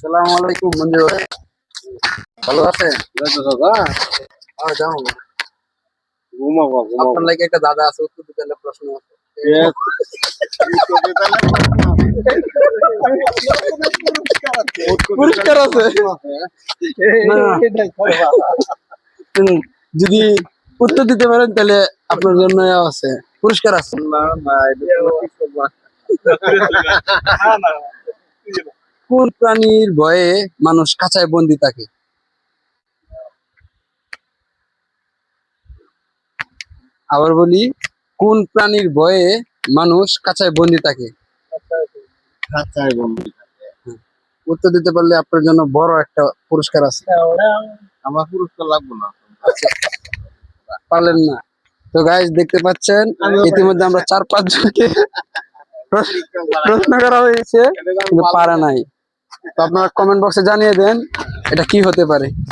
আসসালামু আলাইকুম মঞ্জু ভাই, ভালো আছেন? যাও ঘুমাবো আপনার লাগে একটা দাদা আছে, উত্তর দিতে হলে প্রশ্ন আছে। পুরস্কার আছে না, যদি উত্তর দিতে পারেন তাহলে আপনার জন্য আছে, পুরস্কার আছে। কোন প্রাণীর ভয়ে মানুষ খাঁচায় বন্দি থাকে? আবার বলি, কোন প্রাণীর ভয়ে মানুষ খাঁচায় বন্দি থাকে? খাঁচায় বন্দি। উত্তর দিতে পারলে আপনার জন্য বড় একটা পুরস্কার আছে। আমার পুরস্কার লাগবে না। আচ্ছা, পারলেন না তো গাইস, দেখতে পাচ্ছেন ইতিমধ্যে আমরা 4-5 জনকে প্রশ্ন করা হয়েছে কিন্তু পারা নাই। তো আপনারা কমেন্ট বক্সে জানিয়ে দেন এটা কি হতে পারে।